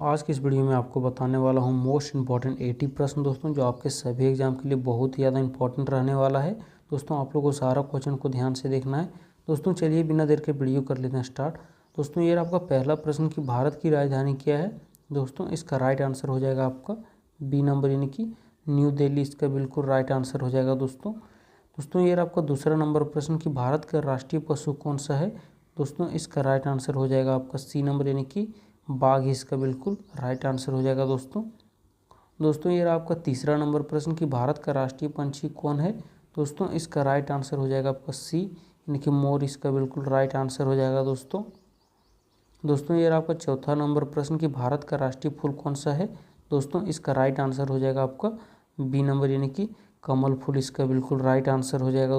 आज की इस वीडियो में आपको बताने वाला हूँ मोस्ट इम्पॉर्टेंट 80 प्रश्न दोस्तों, जो आपके सभी एग्जाम के लिए बहुत ही ज़्यादा इंपॉर्टेंट रहने वाला है। दोस्तों आप लोगों को सारा क्वेश्चन को ध्यान से देखना है। दोस्तों चलिए बिना देर के वीडियो कर लेते हैं स्टार्ट। दोस्तों ये आपका पहला प्रश्न कि भारत की राजधानी क्या है। दोस्तों इसका राइट आंसर हो जाएगा आपका बी नंबर, यानी कि न्यू दिल्ली इसका बिल्कुल राइट आंसर हो जाएगा दोस्तों ये आपका दूसरा नंबर प्रश्न कि भारत का राष्ट्रीय पशु कौन सा है। दोस्तों इसका राइट आंसर हो जाएगा आपका सी नंबर, यानी कि बाघ इसका बिल्कुल राइट आंसर हो जाएगा दोस्तों ये आपका तीसरा नंबर प्रश्न कि भारत का राष्ट्रीय पंछी कौन है। दोस्तों इसका राइट आंसर हो जाएगा आपका सी, यानी कि मोर इसका बिल्कुल राइट आंसर हो जाएगा दोस्तों ये आपका चौथा नंबर प्रश्न कि भारत का राष्ट्रीय फूल कौन सा है। दोस्तों इसका राइट आंसर हो जाएगा आपका बी नंबर, यानी कि कमल फूल इसका बिल्कुल राइट आंसर हो जाएगा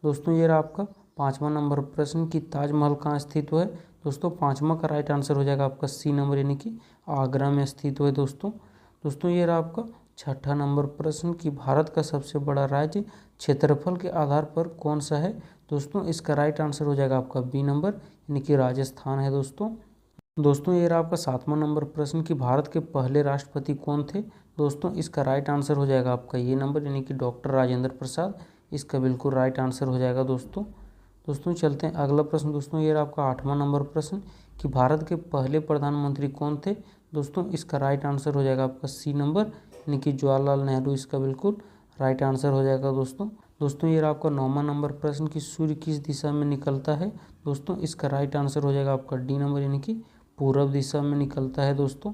दोस्तों ये आपका पाँचवा नंबर प्रश्न कि ताजमहल कहाँ स्थित है। दोस्तों पाँचवा का राइट आंसर हो जाएगा आपका सी नंबर, यानी कि आगरा में स्थित है दोस्तों ये आपका छठा नंबर प्रश्न कि भारत का सबसे बड़ा राज्य क्षेत्रफल के आधार पर कौन सा है। दोस्तों इसका राइट आंसर हो जाएगा आपका बी नंबर, यानी कि राजस्थान है दोस्तों ये आपका सातवां नंबर प्रश्न कि भारत के पहले राष्ट्रपति कौन थे। दोस्तों इसका राइट आंसर हो जाएगा आपका ये नंबर, यानी कि डॉक्टर राजेंद्र प्रसाद इसका बिल्कुल राइट आंसर हो जाएगा दोस्तों चलते हैं अगला प्रश्न। दोस्तों ये आपका आठवां नंबर प्रश्न कि भारत के पहले प्रधानमंत्री कौन थे। दोस्तों इसका राइट आंसर हो जाएगा आपका सी नंबर, यानी कि जवाहरलाल नेहरू इसका बिल्कुल राइट आंसर हो जाएगा दोस्तों ये आपका नौवां नंबर प्रश्न कि सूर्य किस दिशा में निकलता है। दोस्तों इसका राइट आंसर हो जाएगा आपका डी नंबर, यानी कि पूर्व दिशा में निकलता है दोस्तों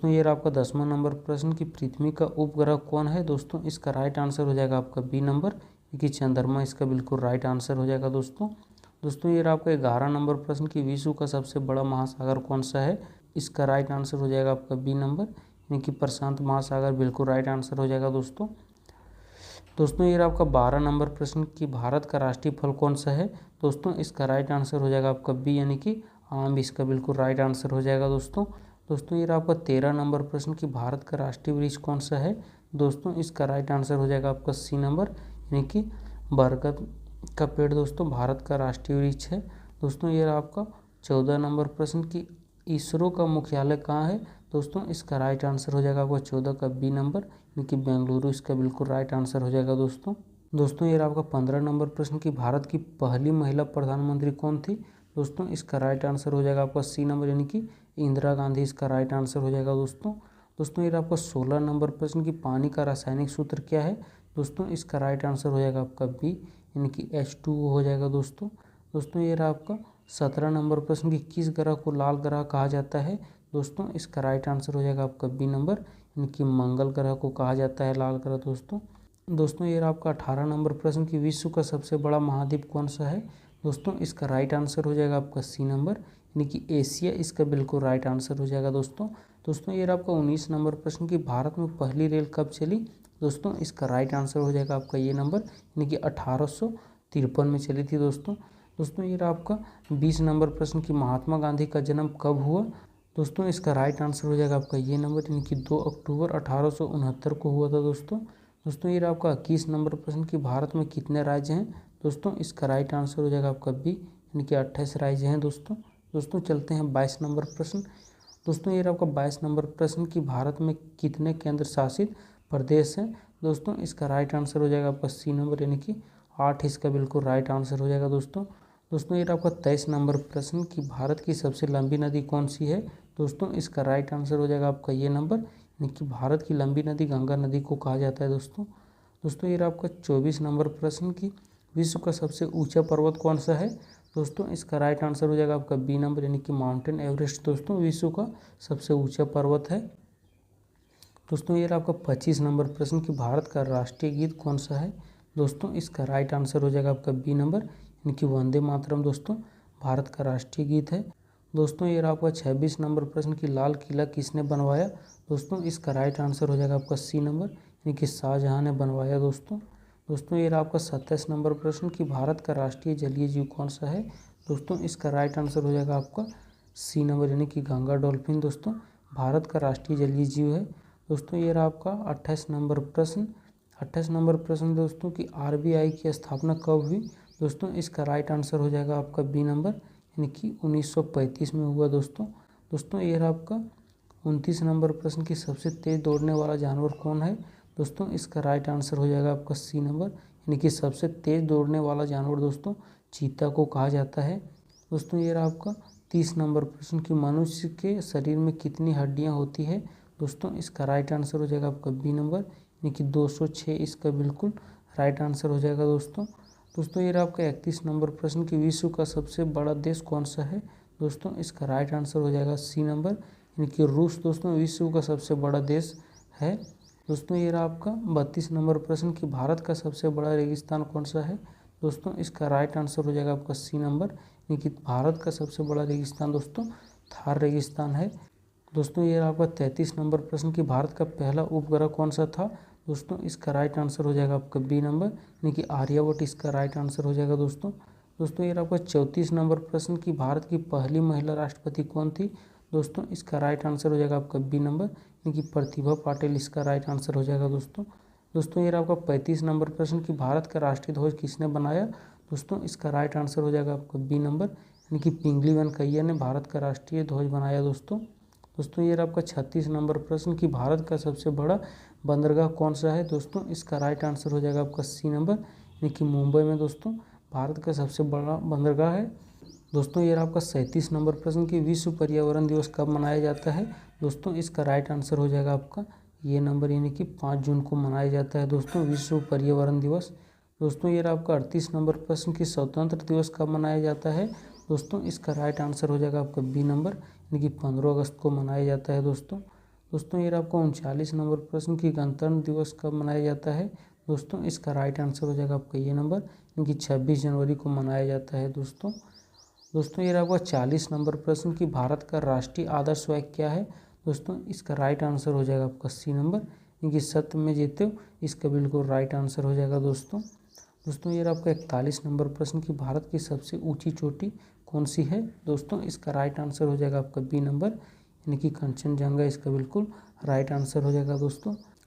ये आपका 10वां नंबर प्रश्न कि पृथ्वी का उपग्रह कौन है। दोस्तों इसका राइट आंसर हो जाएगा आपका बी नंबर, कि चंद्रमा इसका बिल्कुल राइट आंसर हो जाएगा दोस्तों ये आपका 11 नंबर प्रश्न कि विश्व का सबसे बड़ा महासागर कौन सा है। इसका राइट आंसर हो जाएगा आपका बी नंबर, यानी कि प्रशांत महासागर बिल्कुल राइट आंसर हो जाएगा दोस्तों ये आपका 12 नंबर प्रश्न कि भारत का राष्ट्रीय फल कौन सा है। दोस्तों इसका राइट आंसर हो जाएगा आपका बी, यानी कि आम इसका बिल्कुल राइट आंसर हो जाएगा दोस्तों ये आपका 13 नंबर प्रश्न कि भारत का राष्ट्रीय वृक्ष कौन सा है। दोस्तों इसका राइट आंसर हो जाएगा आपका सी नंबर, यानी कि बरगद का पेड़ दोस्तों भारत का राष्ट्रीय वृक्ष है दोस्तों ये आपका 14 नंबर प्रश्न कि इसरो का मुख्यालय कहाँ है। दोस्तों इसका राइट आंसर हो जाएगा आपका 14 का बी नंबर, यानी कि बेंगलुरु इसका बिल्कुल राइट आंसर हो जाएगा दोस्तों ये आपका 15 नंबर प्रश्न कि भारत की पहली महिला प्रधानमंत्री कौन थी। दोस्तों इसका राइट आंसर हो जाएगा आपका सी नंबर, यानी कि इंदिरा गांधी इसका राइट आंसर हो जाएगा दोस्तों ये आपका 16 नंबर प्रश्न कि पानी का रासायनिक सूत्र क्या है। दोस्तों इसका राइट आंसर हो जाएगा आपका बी, यानी कि H2O हो जाएगा दोस्तों ये रहा आपका 17 नंबर प्रश्न कि किस ग्रह को लाल ग्रह कहा जाता है। दोस्तों इसका राइट आंसर हो जाएगा आपका बी नंबर, यानी कि मंगल ग्रह को कहा जाता है लाल ग्रह दोस्तों ये रहा आपका 18 नंबर प्रश्न कि विश्व का सबसे बड़ा महाद्वीप कौन सा है। दोस्तों इसका राइट आंसर हो जाएगा आपका सी नंबर, यानी कि एशिया इसका बिल्कुल राइट आंसर हो जाएगा दोस्तों ये रहा आपका 19 नंबर प्रश्न कि भारत में पहली रेल कब चली। दोस्तों इसका राइट आंसर हो जाएगा आपका ये नंबर, यानी कि 1853 में चली थी दोस्तों ये रहा आपका 20 नंबर प्रश्न कि महात्मा गांधी का जन्म कब हुआ। दोस्तों इसका राइट आंसर हो जाएगा आपका ये नंबर, यानी कि 2 अक्टूबर 1869 को हुआ था दोस्तों ये रहा आपका 21 नंबर प्रश्न कि भारत में कितने राज्य हैं। दोस्तों इसका राइट आंसर हो जाएगा आपका बी, यानी कि 28 राज्य हैं दोस्तों चलते हैं 22 नंबर प्रश्न। दोस्तों ये आपका 22 नंबर प्रश्न कि भारत में कितने केंद्र शासित प्रदेश हैं। दोस्तों इसका राइट आंसर हो जाएगा आपका सी नंबर, यानी कि 8 इसका बिल्कुल राइट आंसर हो जाएगा दोस्तों ये आपका 23 नंबर प्रश्न कि भारत की सबसे लंबी नदी कौन सी है। दोस्तों इसका राइट आंसर हो जाएगा आपका ये नंबर, यानी कि भारत की लंबी नदी गंगा नदी को कहा जाता है दोस्तों ये आपका 24 नंबर प्रश्न कि विश्व का सबसे ऊंचा पर्वत कौन सा है। दोस्तों इसका राइट आंसर हो जाएगा आपका बी नंबर, यानी कि माउंटेन एवरेस्ट दोस्तों विश्व का सबसे ऊंचा पर्वत है दोस्तों ये आपका 25 नंबर प्रश्न कि भारत का राष्ट्रीय गीत कौन सा है। दोस्तों इसका राइट आंसर हो जाएगा आपका बी नंबर, यानी कि वंदे मातरम दोस्तों भारत का राष्ट्रीय गीत है दोस्तों ये आपका 26 नंबर प्रश्न कि लाल किला किसने बनवाया। दोस्तों इसका राइट आंसर हो जाएगा आपका सी नंबर, यानी कि शाहजहां ने बनवाया दोस्तों ये आपका 27 नंबर प्रश्न कि भारत का राष्ट्रीय जलीय जीव कौन सा है। दोस्तों इसका राइट आंसर हो जाएगा आपका सी नंबर, यानी कि गंगा डॉल्फिन दोस्तों भारत का राष्ट्रीय जलीय जीव है दोस्तों ये रहा आपका 28 नंबर प्रश्न दोस्तों कि RBI की स्थापना कब हुई। दोस्तों इसका राइट आंसर हो जाएगा आपका बी नंबर, यानी कि 1935 में हुआ दोस्तों ये रहा आपका 29 नंबर प्रश्न की सबसे तेज दौड़ने वाला जानवर कौन है? दोस्तों इसका राइट आंसर हो जाएगा आपका सी नंबर, यानी कि सबसे तेज दौड़ने वाला जानवर दोस्तों चीता को कहा जाता है। दोस्तों ये रहा आपका 30 नंबर प्रश्न की मनुष्य के शरीर में कितनी हड्डियां होती है? दोस्तों इसका राइट आंसर हो जाएगा आपका बी नंबर, यानी कि 206 इसका बिल्कुल राइट आंसर हो जाएगा दोस्तों ये रहा आपका 31 नंबर प्रश्न की विश्व का सबसे बड़ा देश कौन सा है? दोस्तों इसका राइट आंसर हो जाएगा सी नंबर, यानी कि रूस दोस्तों विश्व का सबसे बड़ा देश है। दोस्तों ये रहा आपका 32 नंबर प्रश्न कि भारत का सबसे बड़ा रेगिस्तान कौन सा है? दोस्तों इसका राइट आंसर हो जाएगा आपका सी नंबर, यानी कि भारत का सबसे बड़ा रेगिस्तान दोस्तों थार रेगिस्तान है। दोस्तों ये रहा आपका 33 नंबर प्रश्न कि भारत का पहला उपग्रह कौन सा था? दोस्तों इसका राइट आंसर हो जाएगा आपका बी नंबर, यानी कि आर्यभट्ट इसका राइट आंसर हो जाएगा दोस्तों ये रहा आपका 34 नंबर प्रश्न कि भारत की पहली महिला राष्ट्रपति कौन थी? दोस्तों इसका राइट आंसर हो जाएगा आपका बी नंबर, यानी कि प्रतिभा पाटिल इसका राइट आंसर हो जाएगा दोस्तों ये रहा आपका 35 नंबर प्रश्न कि भारत का राष्ट्रीय ध्वज किसने बनाया? दोस्तों इसका राइट आंसर हो जाएगा आपका बी नंबर, यानी कि पिंगली वेंकैया ने भारत का राष्ट्रीय ध्वज बनाया दोस्तों ये रहा आपका 36 नंबर प्रश्न कि भारत का सबसे बड़ा बंदरगाह कौन सा है? दोस्तों इसका राइट आंसर हो जाएगा आपका सी नंबर, यानी कि मुंबई में दोस्तों भारत का सबसे बड़ा बंदरगाह है। दोस्तों ये रहा आपका 37 नंबर प्रश्न कि विश्व पर्यावरण दिवस कब मनाया जाता है? दोस्तों इसका राइट आंसर हो जाएगा आपका ये नंबर, यानी कि 5 जून को मनाया जाता है दोस्तों विश्व पर्यावरण दिवस। दोस्तों ये रहा आपका 38 नंबर प्रश्न कि स्वतंत्र दिवस कब मनाया जाता है? दोस्तों इसका राइट आंसर हो जाएगा आपका बी नंबर, यानी कि 15 अगस्त को मनाया जाता है दोस्तों ये रहा आपका 39 नंबर प्रश्न कि गणतंत्र दिवस कब मनाया जाता है? दोस्तों इसका राइट आंसर हो जाएगा आपका ये नंबर, यानी कि 26 जनवरी को मनाया जाता है दोस्तों ये रहा आपका 40 नंबर प्रश्न कि भारत का राष्ट्रीय आदर्श वाक्य क्या है? दोस्तों इसका राइट आंसर हो जाएगा आपका सी नंबर, यानी कि सत्य में जीते इसका बिल्कुल राइट आंसर हो जाएगा दोस्तों ये रहा आपका 41 नंबर प्रश्न कि भारत की सबसे ऊंची चोटी कौन सी है? दोस्तों इसका राइट आंसर हो जाएगा आपका बी नंबर, यानी कि कंचनजंगा इसका बिल्कुल राइट आंसर हो जाएगा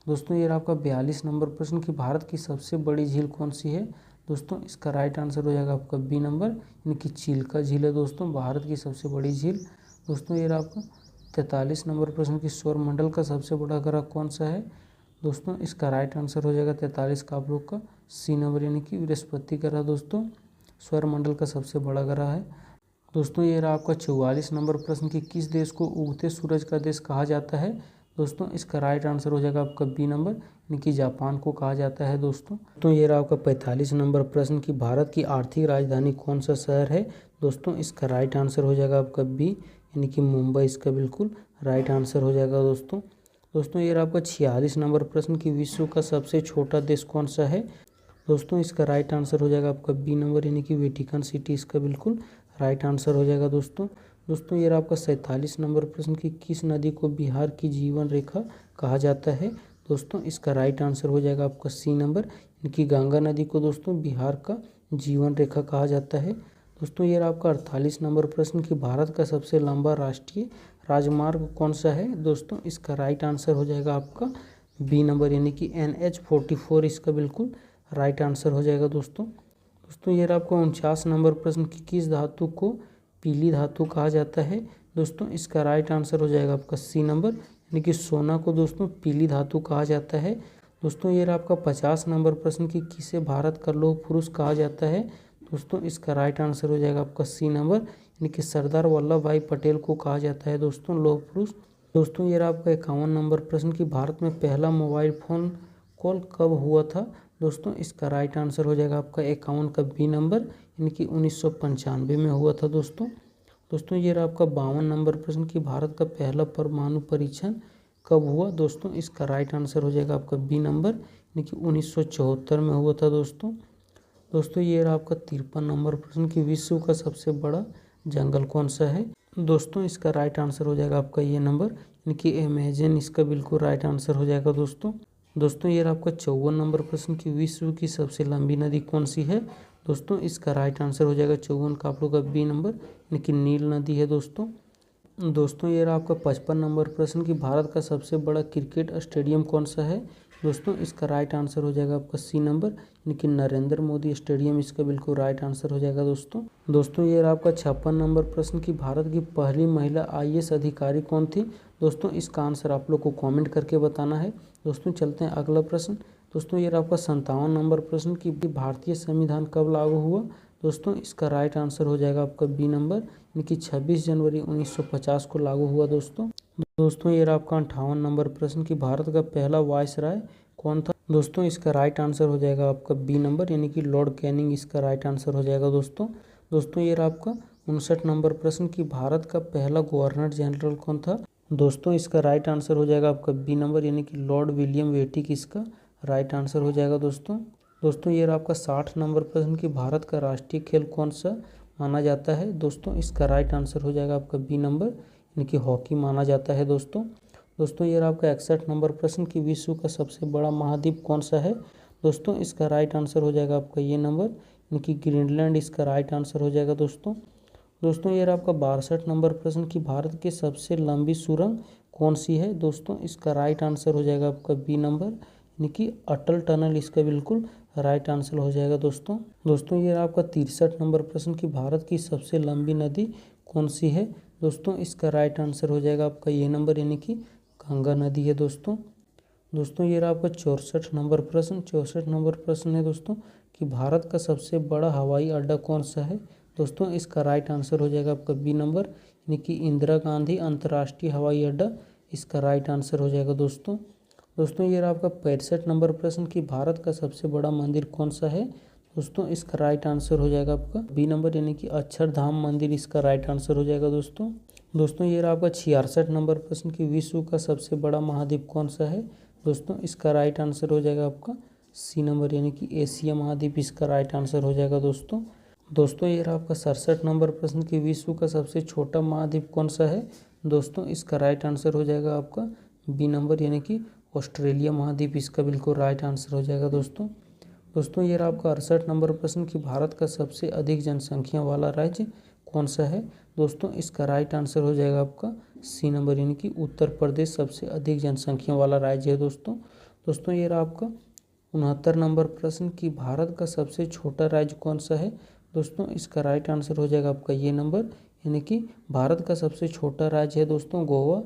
दोस्तों ये रहा आपका 42 नंबर प्रश्न कि भारत की सबसे बड़ी झील कौन सी है? दोस्तों इसका राइट आंसर हो जाएगा आपका बी नंबर, यानी कि चिल्का झील है दोस्तों भारत की सबसे बड़ी झील। दोस्तों ये रहा आपका 43 नंबर प्रश्न कि सौरमंडल का सबसे बड़ा ग्रह कौन सा है? दोस्तों इसका राइट आंसर हो जाएगा 43 का आप लोग का सी नंबर, यानी कि बृहस्पति ग्रह दोस्तों सौरमंडल का सबसे बड़ा ग्रह है। दोस्तों ये रहा आपका 44 नंबर प्रश्न कि किस देश को उगते सूरज का देश कहा जाता है? दोस्तों इसका राइट आंसर हो जाएगा आपका बी नंबर, यानी कि जापान को कहा जाता है दोस्तों ये रहा आपका 45 नंबर प्रश्न कि भारत की आर्थिक राजधानी कौन सा शहर है? दोस्तों इसका राइट आंसर हो जाएगा आपका बी, यानी कि मुंबई इसका बिल्कुल राइट आंसर हो जाएगा दोस्तों ये रहा आपका 46 नंबर प्रश्न कि विश्व का सबसे छोटा देश कौन सा है? दोस्तों इसका राइट आंसर हो जाएगा आपका बी नंबर, यानी कि वेटिकन सिटी इसका बिल्कुल राइट आंसर हो जाएगा दोस्तों ये रहा आपका 47 नंबर प्रश्न कि किस नदी को बिहार की जीवन रेखा कहा जाता है? दोस्तों इसका राइट आंसर हो जाएगा आपका सी नंबर, यानी कि गंगा नदी को दोस्तों बिहार का जीवन रेखा कहा जाता है। दोस्तों ये रहा आपका 48 नंबर प्रश्न कि भारत का सबसे लंबा राष्ट्रीय राजमार्ग कौन सा है? दोस्तों इसका राइट आंसर हो जाएगा आपका बी नंबर, यानी कि NH44 इसका बिल्कुल राइट आंसर हो जाएगा दोस्तों ये रहा आपका 49 नंबर प्रश्न कि किस धातु को पीली धातु कहा जाता है? दोस्तों इसका राइट आंसर हो जाएगा आपका सी नंबर, यानी कि सोना को दोस्तों पीली धातु कहा जाता है। दोस्तों ये रहा आपका 50 नंबर प्रश्न कि किसे भारत का लौह पुरुष कहा जाता है? दोस्तों इसका राइट आंसर हो जाएगा आपका सी नंबर, यानी कि सरदार वल्लभ भाई पटेल को कहा जाता है दोस्तों लौह पुरुष। दोस्तों ये रहा आपका 51 नंबर प्रश्न कि भारत में पहला मोबाइल फ़ोन कॉल कब हुआ था? दोस्तों इसका राइट आंसर हो जाएगा आपका 51 का बी नंबर, यानी कि 1995 में हुआ था दोस्तों ये रहा आपका 52 नंबर प्रश्न कि भारत का पहला परमाणु परीक्षण कब हुआ? दोस्तों इसका राइट आंसर हो जाएगा आपका बी नंबर, यानी कि 1974 में हुआ था दोस्तों ये रहा आपका 53 नंबर प्रश्न कि विश्व का सबसे बड़ा जंगल कौन सा है? दोस्तों इसका राइट आंसर हो जाएगा आपका ये नंबर, यानी कि अमेजन इसका बिल्कुल राइट आंसर हो जाएगा दोस्तों ये रहा आपका 54 नंबर प्रश्न कि विश्व की सबसे लंबी नदी कौन सी है? दोस्तों इसका राइट आंसर हो जाएगा 54 का आप लोग का बी नंबर, यानी कि नील नदी है दोस्तों ये रहा आपका 55 नंबर प्रश्न कि भारत का सबसे बड़ा क्रिकेट स्टेडियम कौन सा है? दोस्तों इसका राइट आंसर हो जाएगा आपका सी नंबर, यानी कि नरेंद्र मोदी स्टेडियम इसका बिल्कुल राइट आंसर हो जाएगा दोस्तों ये रहा आपका 56 नंबर प्रश्न कि भारत की पहली महिला IAS अधिकारी कौन थी? दोस्तों इसका आंसर आप लोग को कमेंट करके बताना है। दोस्तों चलते हैं अगला प्रश्न। दोस्तों ये आपका 57 नंबर प्रश्न कि भारतीय संविधान कब लागू हुआ। दोस्तों इसका राइट आंसर हो जाएगा आपका बी नंबर, यानी कि 26 जनवरी 1950 को लागू हुआ। दोस्तों ये आपका 58 नंबर प्रश्न कि भारत का पहला वायसराय कौन था। दोस्तों इसका राइट आंसर हो जाएगा आपका बी नंबर, यानी कि लॉर्ड कैनिंग इसका राइट आंसर हो जाएगा। दोस्तों ये आपका 59 नंबर प्रश्न कि भारत का पहला गवर्नर जनरल कौन था। दोस्तों इसका राइट आंसर हो जाएगा आपका बी नंबर, यानी कि लॉर्ड विलियम वेटिक इसका राइट आंसर हो जाएगा। दोस्तों ये आपका 60 नंबर प्रश्न कि भारत का राष्ट्रीय खेल कौन सा माना जाता है। दोस्तों इसका राइट आंसर हो जाएगा आपका बी नंबर, यानी कि हॉकी माना जाता है। दोस्तों ये आपका 61 नंबर प्रश्न कि विश्व का सबसे बड़ा महाद्वीप कौन सा है। दोस्तों इसका राइट आंसर हो जाएगा आपका ये नंबर, यानी कि ग्रीनलैंड इसका राइट आंसर हो जाएगा। दोस्तों ये आपका 62 नंबर प्रश्न कि भारत की सबसे लंबी सुरंग कौन सी है। दोस्तों इसका राइट आंसर हो जाएगा आपका बी नंबर, यानी कि अटल टनल इसका बिल्कुल राइट आंसर हो जाएगा। दोस्तों ये आपका 63 नंबर प्रश्न कि भारत की सबसे लंबी नदी कौन सी है। दोस्तों इसका राइट आंसर हो जाएगा आपका ये नंबर, यानी कि गंगा नदी है। दोस्तों ये आपका 64 नंबर प्रश्न है दोस्तों कि भारत का सबसे बड़ा हवाई अड्डा कौन सा है। दोस्तों इसका राइट आंसर हो जाएगा आपका बी नंबर, यानी कि इंदिरा गांधी अंतर्राष्ट्रीय हवाई अड्डा इसका राइट आंसर हो जाएगा। दोस्तों ये आपका 65 नंबर प्रश्न कि भारत का सबसे बड़ा मंदिर कौन सा है। दोस्तों इसका राइट आंसर हो जाएगा आपका बी नंबर, यानी कि अक्षरधाम मंदिर इसका राइट आंसर हो जाएगा। दोस्तों ये आपका 66 नंबर प्रश्न कि विश्व का सबसे बड़ा महाद्वीप कौन सा है। दोस्तों इसका राइट आंसर हो जाएगा आपका सी नंबर, यानी कि एशिया महाद्वीप इसका राइट आंसर हो जाएगा। दोस्तों ये आपका 67 नंबर प्रश्न कि विश्व का सबसे छोटा महाद्वीप कौन सा है। दोस्तों इसका राइट आंसर हो जाएगा आपका बी नंबर, यानी कि ऑस्ट्रेलिया महाद्वीप इसका बिल्कुल राइट आंसर हो जाएगा। दोस्तों ये आपका 68 नंबर प्रश्न कि भारत का सबसे अधिक जनसंख्या वाला राज्य कौन सा है। दोस्तों इसका राइट आंसर हो जाएगा आपका सी नंबर, यानी कि उत्तर प्रदेश सबसे अधिक जनसंख्या वाला राज्य है। दोस्तों ये आपका 69 नंबर प्रश्न कि भारत का सबसे छोटा राज्य कौन सा है। दोस्तों इसका राइट आंसर हो जाएगा आपका ये नंबर, यानी कि भारत का सबसे छोटा राज्य है दोस्तों गोवा।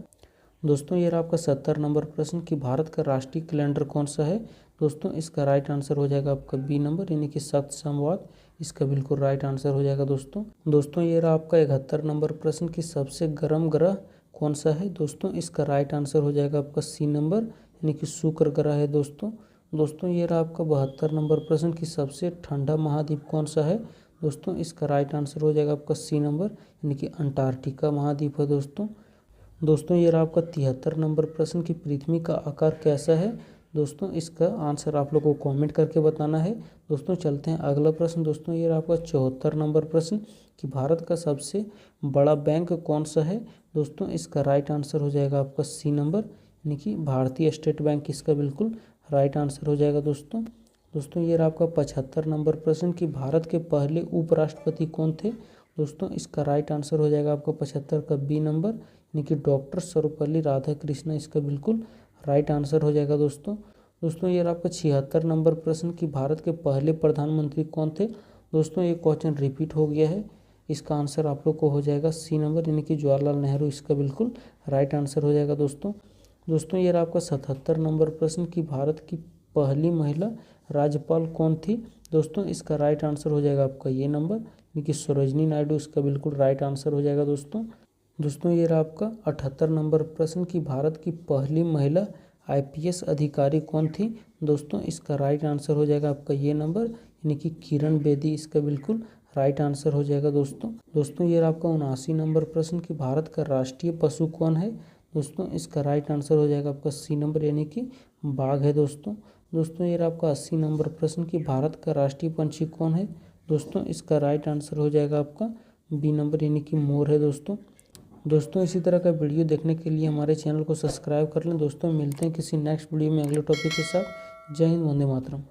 दोस्तों ये आपका 70 नंबर प्रश्न कि भारत का राष्ट्रीय कैलेंडर कौन सा है। दोस्तों इसका राइट आंसर हो जाएगा आपका बी नंबर, यानी कि सप्त संवत इसका बिल्कुल राइट आंसर हो जाएगा। दोस्तों ये आपका 71 नंबर प्रश्न कि सबसे गर्म ग्रह कौन सा है। दोस्तों इसका राइट आंसर हो जाएगा आपका सी नंबर, यानी कि शुक्र ग्रह है। दोस्तों ये आपका 72 नंबर प्रश्न कि सबसे ठंडा महाद्वीप कौन सा है। दोस्तों इसका राइट आंसर हो जाएगा आपका सी नंबर, यानी कि अंटार्कटिका महाद्वीप है। दोस्तों ये आपका 73 नंबर प्रश्न कि पृथ्वी का आकार कैसा है। दोस्तों इसका आंसर आप लोगों को कमेंट करके बताना है। दोस्तों चलते हैं अगला प्रश्न। दोस्तों ये आपका 74 नंबर प्रश्न कि भारत का सबसे बड़ा बैंक कौन सा है। दोस्तों इसका राइट आंसर हो जाएगा आपका सी नंबर, यानी कि भारतीय स्टेट बैंक इसका बिल्कुल राइट आंसर हो जाएगा। दोस्तों ये आपका 75 नंबर प्रश्न कि भारत के पहले उपराष्ट्रपति कौन थे। दोस्तों इसका राइट आंसर हो जाएगा आपका 75 का बी नंबर, यानी कि डॉक्टर सर्वपल्ली राधाकृष्णन इसका बिल्कुल राइट आंसर हो जाएगा। दोस्तों ये आपका 76 नंबर प्रश्न कि भारत के पहले प्रधानमंत्री कौन थे। दोस्तों ये क्वेश्चन रिपीट हो गया है, इसका आंसर आप लोग को हो जाएगा सी नंबर, यानी कि जवाहरलाल नेहरू इसका बिल्कुल राइट आंसर हो जाएगा। दोस्तों ये आपका 77 नंबर प्रश्न कि भारत की पहली महिला राज्यपाल कौन थी। दोस्तों इसका राइट आंसर हो जाएगा आपका ये नंबर, यानी कि सरोजनी नायडू इसका बिल्कुल राइट आंसर हो जाएगा। दोस्तों ये आपका 78 नंबर प्रश्न कि भारत की पहली महिला IPS अधिकारी कौन थी। दोस्तों इसका राइट आंसर हो जाएगा आपका ये नंबर, यानी कि किरण बेदी इसका बिल्कुल राइट आंसर हो जाएगा। दोस्तों ये आपका 79 नंबर प्रश्न कि भारत का राष्ट्रीय पशु कौन है। दोस्तों इसका राइट आंसर हो जाएगा आपका सी नंबर, यानी कि बाघ है। दोस्तों ये आपका 80 नंबर प्रश्न कि भारत का राष्ट्रीय पंछी कौन है। दोस्तों इसका राइट आंसर हो जाएगा आपका बी नंबर, यानी कि मोर है। दोस्तों इसी तरह का वीडियो देखने के लिए हमारे चैनल को सब्सक्राइब कर लें। दोस्तों मिलते हैं किसी नेक्स्ट वीडियो में अगले टॉपिक के साथ। जय हिंद, वंदे मातरम।